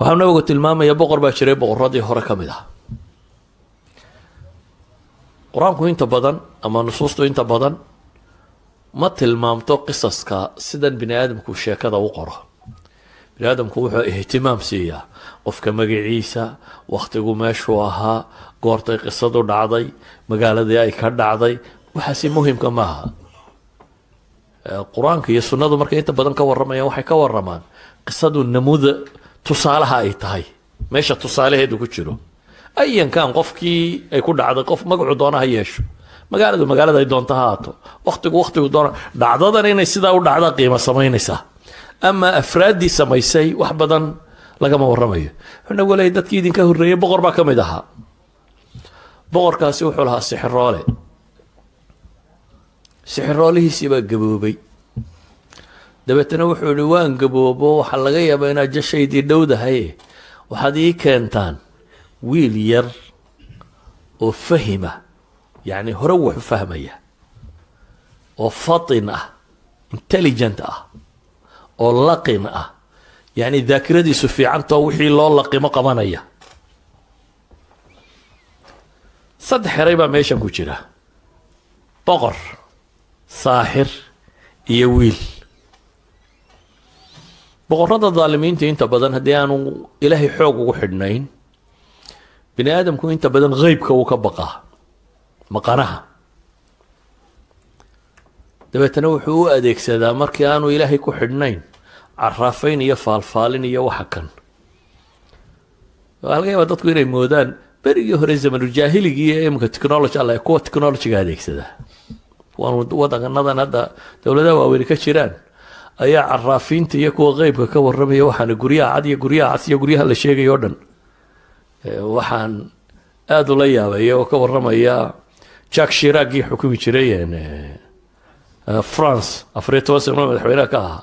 waxaa nabigu tilmaamaya boqor baa jiray boqoradii hore ka mid ah. qur-aanku inta badan ama nusuustu inta badan ma tilmaamto qisaska sidan bini aadamku sheekada u qoro. bini aadamku wuxuu ihtimaam siiyaa qofka magaciisa, wakhtigu meeshuu ahaa, goortay qisadu dhacday, magaaladii ay ka dhacday, waxaasi muhimka maaha. qur-aanka iyo sunnadu markay inta badan ka warramayaan waxay ka warramaan qisadu namuda tusaalaha ay tahay, meesha tusaalaheedu ku jiro. ayan kan qofkii ay ku dhacday, qof magacu doona ha yeesho, magaalada ay doonto ha haato, wakhtigu doona, dhacdadan inay sidaa u dhacda qiimo samaynaysaa. ama afraaddii samaysay wax badan lagama warramayo. wuxuu nagu leeyahay dadkii idinka horreeyey boqor baa ka mid ahaa. boqorkaasi wuxuu lahaa sixiroole. sixiroolihiisii baa gaboobay. dabeetana wuxuu yihi waan gaboobo, waxaa laga yaabaa inaad jashaydii dhowdahay, waxaad ii keentaan wiil yar oo fahima, yacni hore wuxu fahmaya, oo fatin ah, intelligent ah, oo laqin ah, yacni daakiradiisu fiicantao wixii loo laqimo qabanaya. 3 eray baa meeshan ku jira: boqor, saaxir iyo wiil. boqorrada daalimiinta inta badan haddii aanu ilaahay xoog ugu xidhnayn, bini aadamku inta badan qeybka uu ka baqaa, maqanaha. dabeetana wuxuu u adeegsadaa markii aanu ilaahay ku xidhnayn caraafayn iyo faalfaalin iyo waxa kan. waxaa laga yaabaa dadku inay moodaan berigii hore zamanuljaahiligii iyo imika technology alla kuwa technologyga adeegsada. wadanadan hadda dowladaha waaweyni ka jiraan ayaa caraafiinta iyo kuwa qeybka ka warramaya waxaana guryaha cad iyo guryaha cas iyo guryaha la sheegayo o dhan. waxaan aada ula yaabaya oo ka warramaya jack shiragii xukumi jiray France 14 sano madaxweynaha ka ahaa,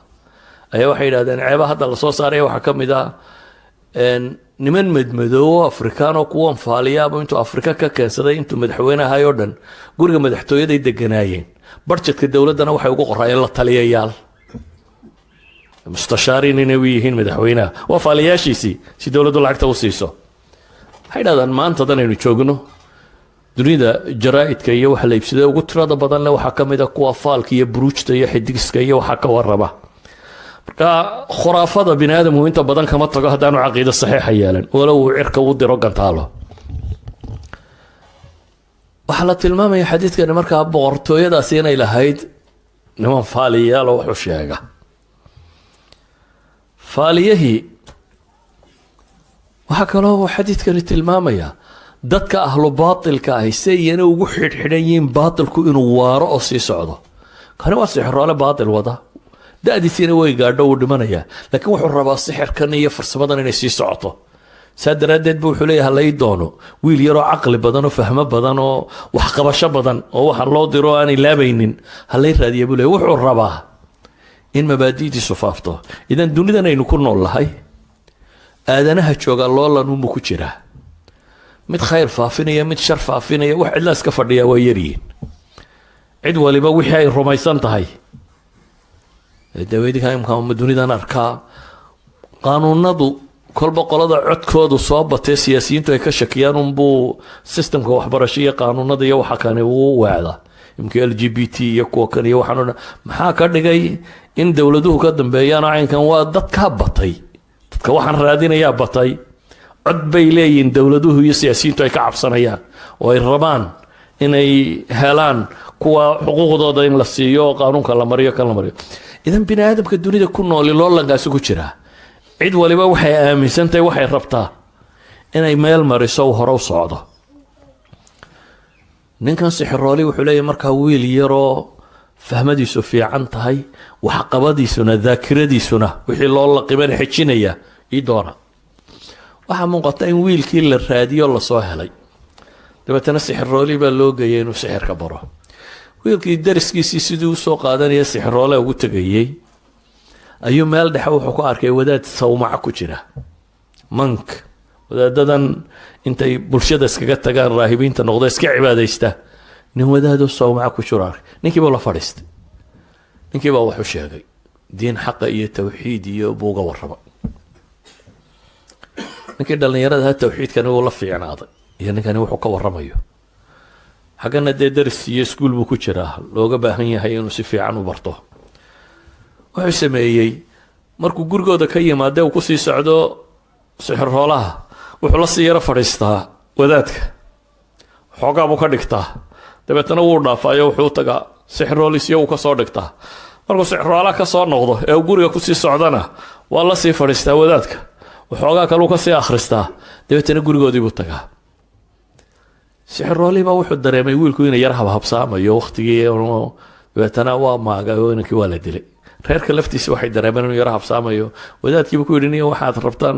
ayaa waxay yidhahdeen ceeba hadda lasoo saaraya waxaa ka mid ah niman madmadoobo afrikaanoo kuwan faaliyaaba intuu afrika ka keensaday intuu madaxweynahay oo dhan guriga madaxtooyaday deganaayeen. barjedka dowladdana waxay ugu qoraayeen la taliyayaal, mustashaariin inay u yihiin madaxweynaha, waa faaliyaashiisii si dowladdu lacagta u siiso. waxay dhahdaan maantadan aynu joogno dunida jaraa'idka iyo waxa la iibsaday ugu tirada badan leh waxaa ka mid a kuwa faalka iyo buruujta iyo xidigiska iyo waxaa ka warrama. marka khuraafada bini aadamku inta badan kama tago haddaanu caqiido saxiixa yeelan, walow uu cirka u diro gantaalo. waxaa la tilmaamaya xadiidkani markaa boqortooyadaasi inay lahayd niman faaliyayaal oo wuxuu sheega. faaliyahii waxaa kaloo xadiidkani tilmaamaya dadka ahlu baatilka ahi se iyana ugu xidhxidhan yihiin baatilku inuu waaro oo sii socdo. kani waa sixiroole baatil wada, da-diisiina way gaadho uu dhimanayaa, laakiin wuxuu rabaa sixirkan iyo farsamadan inay sii socoto. saa daraaddeed bu wuxuu leeyahay halay doono wiil yaroo caqli badan oo fahmo badan oo waxqabasho badan oo waxa loo diro aanay laabaynin halay raadiya buu leeyahay. wuxuu rabaa in mabaadi'diisu faafto. idan dunidan aynu ku nool nahay aadanaha jooga loolanunbu ku jiraa, mid khayr faafinaya, mid shar faafinaya, wax cidla iska fadhiya waa yaryihiin. cid waliba wixii ay rumaysan tahay. daweydika imka dunidan arkaa qaanuunadu kolba qolada codkoodu soo batee siyaasiyiintu ay ka shakiyaan unbuu systemka waxbarasho iyo qaanuunada iyo waxa kane uu waacda. imka LGBT iyo kuwa kan iyo waxaan o dhan maxaa ka dhigay in dowladuhu ka dambeeyaan caynkan? waa dadkaa batay, dadka waxaan raadinayaa batay. cod bay leeyihiin dowladuhu iyo siyaasiyiintu ay ka cabsanayaan oo ay rabaan inay helaan kuwa xuquuqdooda in la siiyo oo qaanuunka la mariyo kan la mariyo. idan bini aadamka dunida ku nooli loolankaasi ku jiraa. cid waliba waxay aaminsantahay waxay rabtaa inay meel mariso u hore u socdo. ninkan sixirooli wuxuu leeyahay markaa wiil yaroo fahmadiisu fiican tahay, waxqabadiisuna daakiradiisuna wixii loo laqimana xejinaya ii doona. waxaa muuqata in wiilkii la raadiyo lasoo helay. dabeetana sixirooli baa loo geeyay inuu sixirka baro. wiilkii dariskiisii sidii usoo qaadanaya sixiroole ugu tegayey ayuu meel dhexe wuxuu ku arkay wadaad sawmaca ku jira, mank. wadaadadan intay bulshada iskaga tagaan raahibiinta noqdo iska cibaadaysta, nin wadaadoo sawmaca ku jiro arkay. ninkiibuu la fadhiistay, ninkiibaa wuxuu sheegay diin xaqa iyo tawxiid iyo buuga warraba. ninkii dhallinyarada tawxiidkani wuu la fiicnaaday iyo ninkani wuxuu ka warramayo xaggana dee daris iyo iskuul buu ku jiraa looga baahan yahay inuu si fiican u barto wuxuu sameeyey markuu gurigooda ka yimaadee uu kusii socdo sixirroolaha wuxuu la sii yaro fadhiistaa wadaadka xoogaa buu ka dhigtaa dabeetana wuu dhaafaayo wuxuu tagaa sixirroolisyo uu ka soo dhigtaa markuu sixirroolaha ka soo noqdo ee uu guriga kusii socdana waa la sii fadhiistaa wadaadka waxoogaa kaluu ka sii akhristaa dabeetana gurigoodii buu tagaa sixirroolihii baa wuxuu dareemay wiilku inay yar habhabsaamayo waqtigii dabeetana waa maagay oo inankii waa la dilay reerka laftiisa waxay dareemeen inuu yar habsaamayo wadaadkiiba ku yidhi niyo waxaad rabtaan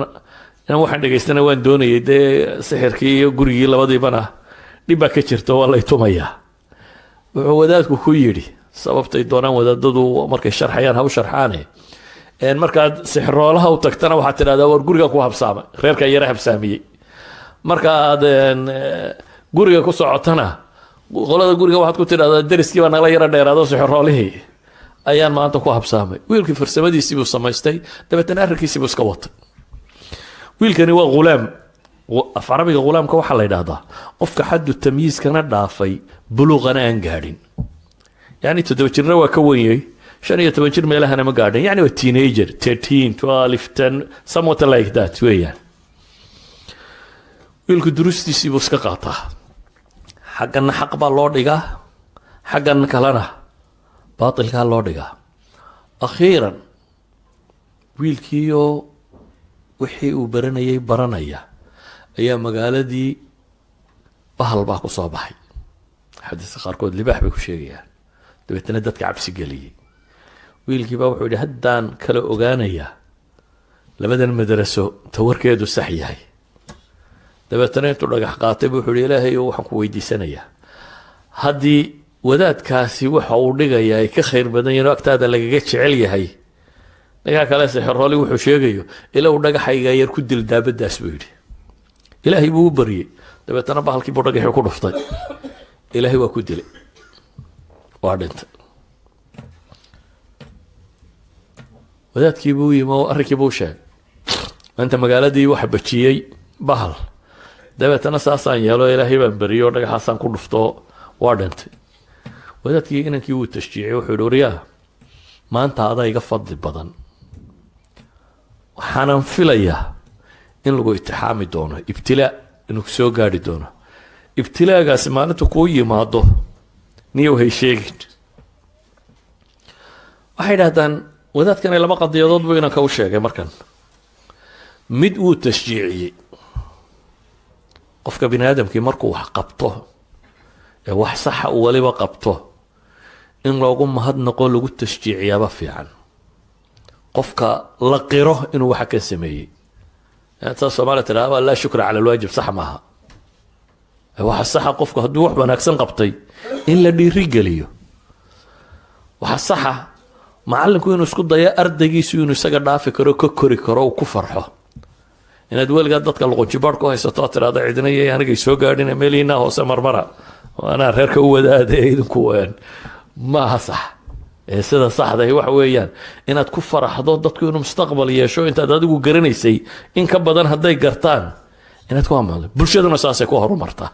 inaan waxaan dhegaystana waan doonayay dee sixirkii iyo gurigii labadiibana dhib baa ka jirta waa lay tumayaa wuxuu wadaadku ku yidhi sababtay doonaan wadaadadu markay sharxayaan ha u sharxaane markaad sixirroolaha u tagtana waxaad tidhahdaa war guriga ku habsaamay reerkaa yara habsaamiyey markaaad guriga ku socotana qolada guriga waxaad ku tidhahdaa dariskii baa nagala yara dheeraado sixirroolihii ayaan maanta ku habsaamay wiilkii farsamadiisii buu samaystay dabeetana arrinkiisii buu iska watay wiilkani waa ghulaam af carabiga ghulaamka waxaa la yidhaahdaa qofka xaddu tamyiiskana dhaafay buluuqana aan gaadhin yacni 7 jirna waa ka wenyay 15 jir meelahana ma gaadhin yacni waa teenager 13 12 10 somewhat like that weeyaan wiilku durustiisii buu iska qaataa xaggana xaq baa loo dhigaa xaggan kalena baatilkaa loo dhigaa akhiiran wiilkiioo wixii uu baranayay baranaya ayaa magaaladii bahal baa ku soo baxay xadiiska qaarkood libaax bay ku sheegayaan dabeetana dadka cabsi geliyey wiilkii baa wuxuu yidhi haddaan kala ogaanayaa labadan madraso tawarkeedu sax yahay dabeetana intuu dhagax qaatay buu wuxuu yidhi ilaahay waxaan ku weydiisanayaa haddii wadaadkaasi waxa uu dhigayaa ay ka khayr badan yihiin oo agtaada lagaga jecel yahay ninkaa kale sixirrooli wuxuu sheegayo ilaa uu dhagaxayga yar ku dil daabadaas buu yidhi ilaahay buu u baryey dabeetana bahalkii buu dhagaxii ku dhuftay ilaahay waa ku dilay waa dhintay wadaadkii buu yimi oo arrinkii buu sheegay maanta magaaladii waxa bajiyey bahal dabeetana saasaan yeelo ilaahay baan bariyey oo dhagaxaasaan ku dhufto waa dhintay wadaadkii inankii wuu tashjiicay wuxuu yidhi waryaa maanta adaa iga fadli badan waxaanan filayaa in lagu itixaami doono ibtilaa inuu soo gaadhi doono ibtilaagaasi maalinta kuu yimaado niyow hay sheegin waxay idhahdaan wadaadkani laba qadiyadood buu inanka u sheegay markan mid wuu tashjiiciyey qofka bini aadamkii markuu wax qabto ee wax saxa uu waliba qabto in loogu mahadnaqo lagu tashjiiciyaaba fiican qofka la qiro inuu waxa ka sameeyey taas Soomaaliya tiraahdo laa shukra cala alwaajib sax maaha waxa saxa qofku hadduu wax wanaagsan qabtay in la dhiirigeliyo waxa saxa macallinku inuu isku dayo ardaygiisu inuu isaga dhaafi karo ka kori karo uu ku farxo inaad weligaa dadka luqunjibaadh ku haysato tiraahdo cidina iyo anigay soo gaadhin meeliina hoose marmara waana reerka u wadaadee idinku maaha sax sida saxda ah waxa weeyaan inaad ku faraxdo dadku inuu mustaqbal yeesho intaad adigu garanaysay in ka badan hadday gartaan inaad ku amaado bulshaduna saasay ku horumartaa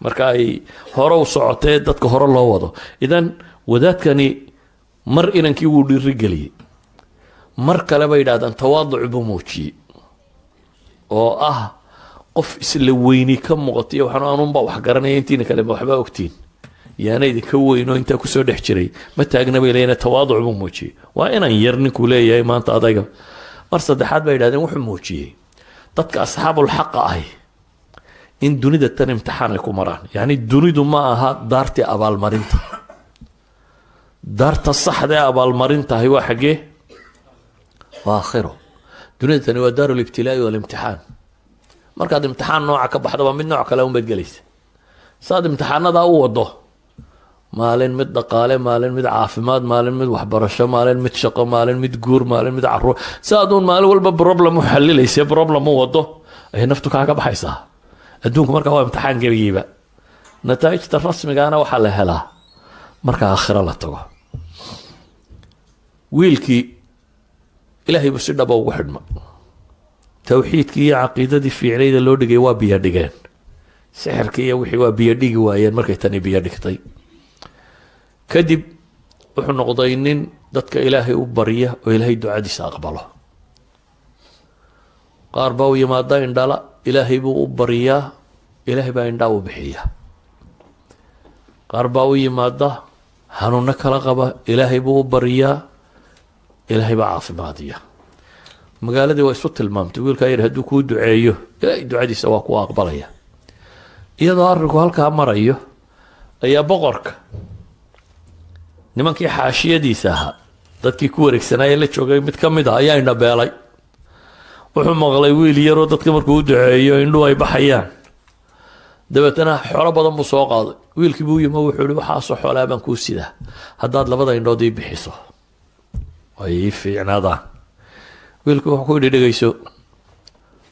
marka ay hore u socotee dadka hore loo wado idan wadaadkani mar inankii wuu dhiirigeliyey mar kale bay yidhahdaan tawaaduc buu muujiyey oo ah qof isla weyni ka muuqatay waxaan aanunba wax garanaya intiina kale waxbaa ogtiin yaana idinka weyn oo intaa kusoo dhex jiray ma taagna bay leeyihiin tawaaduc buu muujiyey waa inaan yar ninkuu leeyahay maanta adayga mar saddexaad bay yidhahdeen wuxuu muujiyey dadka asxaabul xaqa ahi in dunida tan imtixaan ay ku maraan yacni dunidu ma aha daartii abaalmarinta daarta saxda ee abaalmarintahay waa xaggee waa aakhiro dunida tani waa daaru libtilaa'i walimtixaan markaad imtixaan nooca ka baxdo waa mid nooc kale unbaad gelaysa saad imtixaanadaa u wado maalin mid dhaqaale maalin mid caafimaad maalin mid waxbarasho maalin mid shaqo maalin mid guur maalin mid caruur saaduun maalin walba problem u xalilaysa problem u wado ay naftu kaaga baxaysaa adduunku markaa waa imtixaan gebigiiba nataa'ijta rasmigaana waxaa la helaa marka aakhiro la tago wiilkii ilaahay buu si dhaba ugu xidhma tawxiidkii iyo caqiidadii fiicnayda loo dhigay waa biyo dhigeen sixirkii iyo wixii waa biyo dhigi waayeen markay tani biyo dhigtay kadib wuxuu noqday nin dadka ilaahay u barya oo ilaahay ducadiisa aqbalo qaar baa u yimaada indhala ilaahay buu u baryaa ilaahay baa indhaa u bixiya qaar baa u yimaada xanuuno kala qaba ilaahay buu u baryaa ilaahay baa caafimaadiya magaaladii waa isu tilmaamtay wiilkaa yidhi hadduu kuu duceeyo ilaahay ducadiisa waa kuwa aqbalaya iyadoo arrinku halkaa marayo ayaa boqorka nimankii xaashiyadiisa ahaa dadkii ku wareegsanaaye la joogay mid ka mid ah ayaa indhabeelay wuxuu maqlay wiil yaroo dadka markuu u duceeyo indhuhu ay baxayaan dabeetana xoolo badan buu soo qaaday wiilkii buu yimo wuxuu ihi waxaasoo xoolaa baan kuu sidaa haddaad labada indhood ii bixiso ay ii fiicnaadaan wiilkii wuxuu ku yidhi dhegayso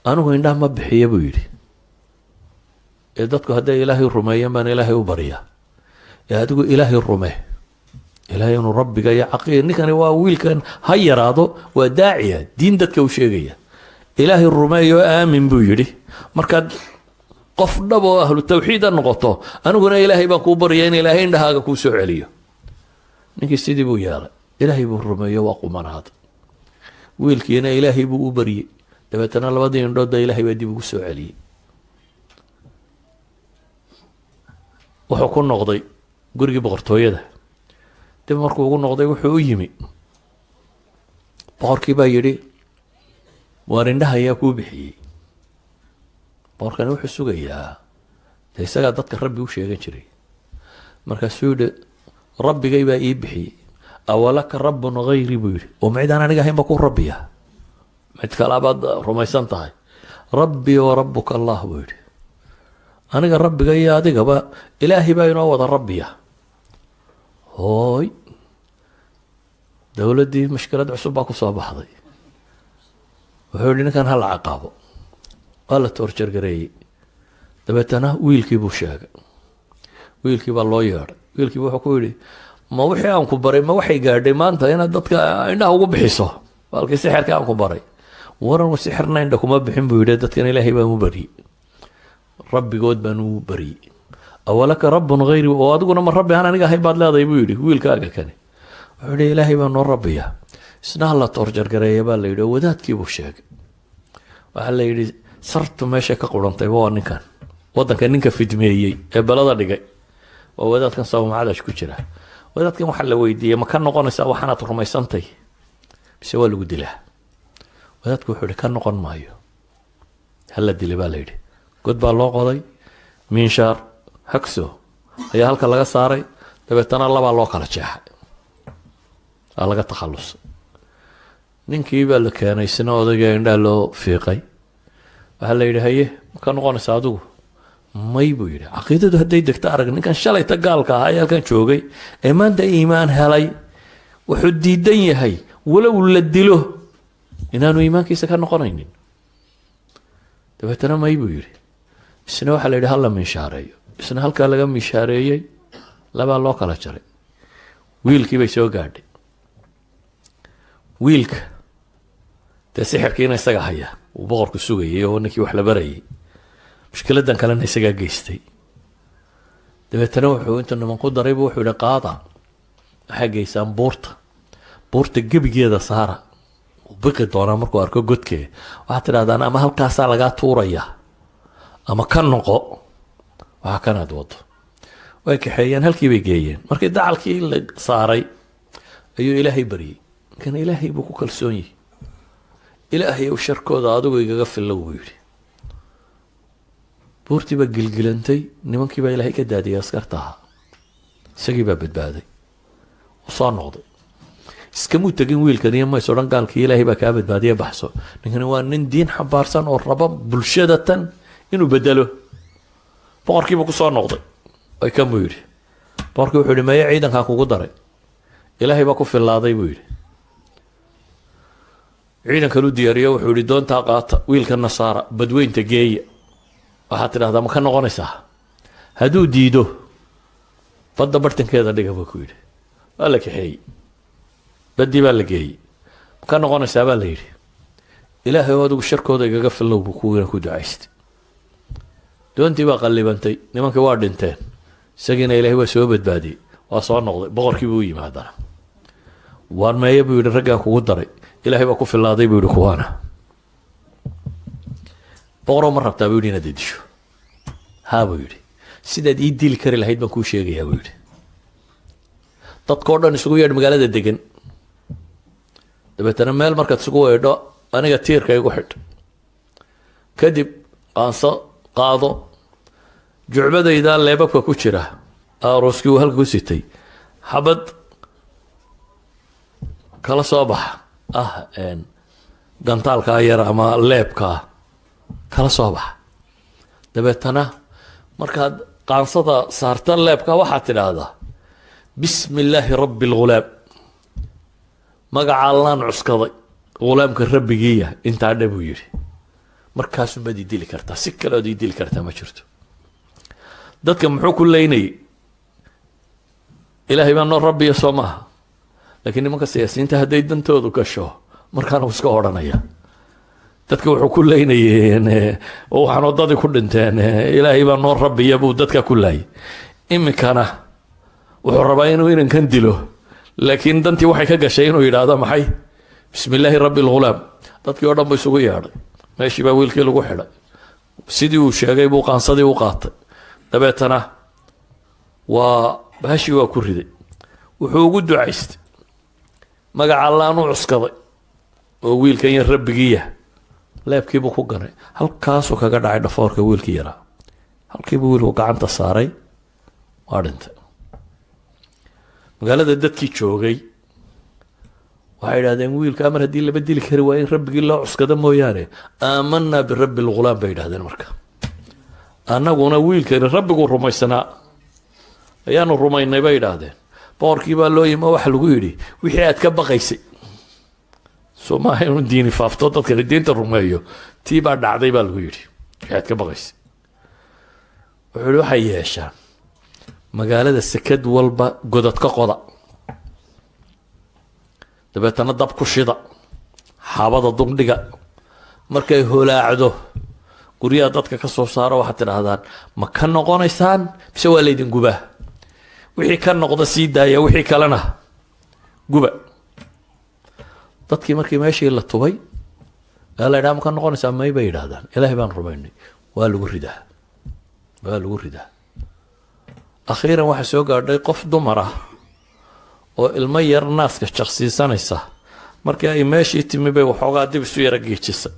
anigu indhaha ma bixiya buu yidhi ee dadku hadday ilaahay rumeeyaan baan ilaahay u baryaa ee adigu ilaahay rumee ilaahay inuu rabbiga iyo caqiida ninkani waa wiilkan ha yaraado waa daaciya diin dadka u sheegaya ilaahay rumeeyo aamin buu yidhi markaad qof dhab oo ahlu tawxiid ha noqoto aniguna ilaahay baan kuu baryaa in ilaahay indhahaaga kuu soo celiyo ninkii sidii buu yeelay ilaahay buu rumeeyo waa qumanaad wiilkiina ilaahay buu u baryey dabeetana labadii indhoodba ilaahay baa dib ugu soo celiyey wuxuu ku noqday gurigii boqortooyada dib markuu ugu noqday wuxuu u yimi boqorkii baa yidhi waar indhaha ayaa kuu bixiyey boqorkani wuxuu sugayaa dee isagaa dadka rabbi u sheegan jiray markaasuu yidhi rabbigay baa ii bixiyey awalaka rabbun hayri buu yidhi oo macidaan aniga ahayn ba ku rabbiya mid kalaabaad rumaysan tahay rabbii wa rabbuka allah buu yidhi aniga rabbiga iyo adigaba ilaahay baa inoo wada rabbiya hooy dowladdii mashkilad cusub baa ku soo baxday wuxuu yidhi ninkan ha la caqaabo waa la toorjargareeyey dabeetana wiilkii buu sheegay wiilkii baa loo yeedhay wiilkiiba wuxuu ku yidhi ma wixii aan ku baray ma waxay gaadhay maanta inaad dadka indhaha ugu bixiso baalkii sixirka aan ku baray waran sixirna indha kuma bixin buu yidhi dadkan ilaahay baan u baryey rabbigood baan u baryey awalaka rabbun hayri oo adiguna ma rabbi aan aniga ahayn baad leedahay buu yidhi wiilkaaga kani wuxuu yidhi ilaahay baa noo rabbiya isna ha la toorjargareeya baa la yidhi oo wadaadkii buu sheegay waxaa la yidhi sartu meesha ka qurantayba waa ninkan waddanka ninka fidmeeyey ee balada dhigay waa wadaadkan sawmacadash ku jira wadaadkan waxaa la weydiiyey ma ka noqonaysaa waxaanaad rumaysantay mise waa lagu dilaa wadaadku wuxuu yidhi ka noqon maayo hala dilay baa la yidhi god baa loo qoday miinshaar hagso ayaa halka laga saaray dabeetana labaa loo kala jeexay aa laga takhallusay ninkii baa la keenay isna odayga indhaha loo fiiqay waxaa la yidhi haye ma ka noqonaysaa adigu may buu yidhi caqiidadu hadday degto arag ninkan shalayta gaalka ahaa ee halkan joogay ee maanta iimaan helay wuxuu diidan yahay walow la dilo inaanu iimaankiisa ka noqonaynin dabeetana may buu yidhi isna waxaa la yidhi hala miishaareeyo isna halkaa laga miishaareeyey labaa loo kala jaray wiilkii bay soo gaadhay wiilka dee sixirkiina isaga haya uu boqorku sugayay oo ninkii wax la barayay mushkiladan kalena isagaa geystay dabeetana wuxuu inta niman ku daraybu wuxuu yihi qaada waxaa geysaan buurta gebigeeda saara uu biqi doonaa markuu arko godkee waxaad tidhahdaan ama halkaasaa lagaa tuuraya ama ka noqo waxaa kanaad wado way kaxeeyeen halkii bay geeyeen markii dacalkii la saaray ayuu ilaahay baryey kan ilaahay buu ku kalsoon yihi ilaahay ou sharkooda adigu igaga fillow buu yidhi buurtii baa gilgilantay nimankii baa ilaahay ka daadiyay askarta ahaa isagii baa badbaaday u soo noqday iskamuu tegin wiilkan iyo mays odhan gaalkii ilaahay baa kaa badbaadiya baxso ninkani waa nin diin xambaarsan oo raba bulshada tan inuu bedelo boqorkiibuu ku soo noqday ay kan buu yidhi boqorkii wuxuu yidhi maya ciidankaa kugu daray ilaahay baa ku fillaaday buu yidhi ciidankan u diyaariyo wuxuu yidhi doontaa qaata wiilka nasaara badweynta geeya waxaad tidhahdaa ma ka noqonaysaa hadduu diido badda bartankeeda dhiga buu ku yidhi waa la kaxeeyey baddii baa la geeyey ma ka noqonaysaa baa la yidhi ilaahay oo adigu sharkooda igaga fillow buu kuwiina ku ducaystay doontii baa qallibantay nimankii waa dhinteen isagiina ilaahay waa soo badbaadiyey waa soo noqday boqorkii buu u yimi haddana waan meeye buu yidhi raggaan kugu daray ilaahay baa ku fillaaday buu yidhi kuwaana boqoroo ma rabtaa buu yidhi inaad disho haa buu yidhi sidaad ii dili kari lahayd baan kuu sheegayaa buu yidhi dadkao dhan isugu yeedh magaalada degan dabeetana meel markaad isugu weedho aniga tiirka igu xidh kadib qaanso qaado jucbadaydaa leebabka ku jira arooskii uu halka ku sitay xabad kala soo baxa gantaalkaa yar ama leebkaa kala soo baxa dabeetana markaad qaansada saarta leebka waxaad tidhaahdaa bismi illaahi rabbi alghulaam magaca allaan cuskaday ghulaamka rabbigiiya intaa dhe buu yidhi markaasubaad ii dili kartaa si kale ood ii dili kartaa ma jirto dadka muxuu ku leynayay ilaahay baa noo rabbiya soo maaha laakiin nimanka siyaasiyiinta hadday dantoodu gasho markaana iska odhanaya dadka wuxuu ku leynayeen waxaan wadadii ku dhinteen ilaahay baa noo rabbiya buu dadka ku laayay iminkana wuxuu rabaa inuu inankan dilo laakiin dantii waxay ka gashay inuu yidhaahdo maxay bismi illaahi rabbi alghulaam dadkii oo dhan bu isugu yeedhay meeshii baa wiilkii lagu xidhay sidii uu sheegay buu qaansadii u qaatay dabeetana waa bahashii waa ku riday wuxuu ugu ducaystay magaca allaan u cuskaday oo wiilkan yar rabbigiiya leebkiibuu ku ganay halkaasuu kaga dhacay dhafoorka wiilkii yaraa halkiibuu wiilku gacanta saaray waa dhintay magaalada dadkii joogay waxay idhahdeen wiilka mar haddii laba dili kari waa in rabbigii loo cuskado mooyaane aamanaa birabbi alghulaam bay idhahdeen marka annaguna wiilkani rabbiguu rumaysanaa ayaanu rumaynay bay idhaahdeen boqorkii baa loo yimi oo waxa lagu yidhi wixii aad ka baqaysay soo maaha inuu diini faafto dadkani diinta rumeeyo tii baa dhacday baa lagu yidhi wixii aad ka baqaysay wuxuu yidhi waxay yeeshaan magaalada sekad walba godad ka qoda dabeetana dab ku shida xaabada dugdhiga markay holaacdo guryaha dadka ka soo saaro waxaad tidhaahdaan ma ka noqonaysaan mise waa laydin gubaa wixii ka noqda sii daaya wixii kalena guba dadkii markii meeshii la tubay aa la yidhaha ma ka noqonaysaa may bay yidhaahdaan ilaahay baan rumaynay waa lagu ridaa akhiiran waxaa soo gaadhay qof dumar ah oo ilmo yar naaska jaqsiisanaysa markii ay meeshii timi bay waxoogaa dib isu yara geejisay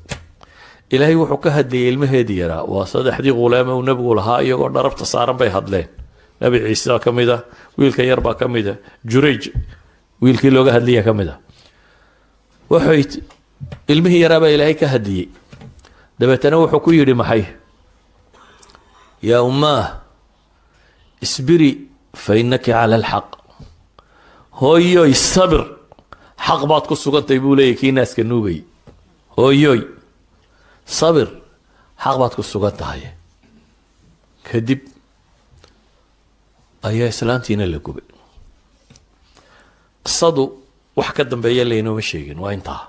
ilaahay wuxuu ka hadlayay ilmaheedii yaraa waa saddexdii ghulaame uu nebigu lahaa iyagoo dharabta saaran bay hadleen nebi ciise baa ka mid a wiilka yar baa ka mid a jurayj wiilkii looga hadlaya ka mid a waxay ilmihii yaraa baa ilaahay ka hadliyey dabeetana wuxuu ku yidhi maxay yaa ummaah isbiri fa innaki cala alxaq hooyoy sabir xaq baad ku sugantay buu leeyahy kii naaska nuugay hooyoy sabir xaq baad ku sugan tahay kadib ayaa islaantiina la gubay qisadu wax ka dambeeya laynooma sheegin waa intaa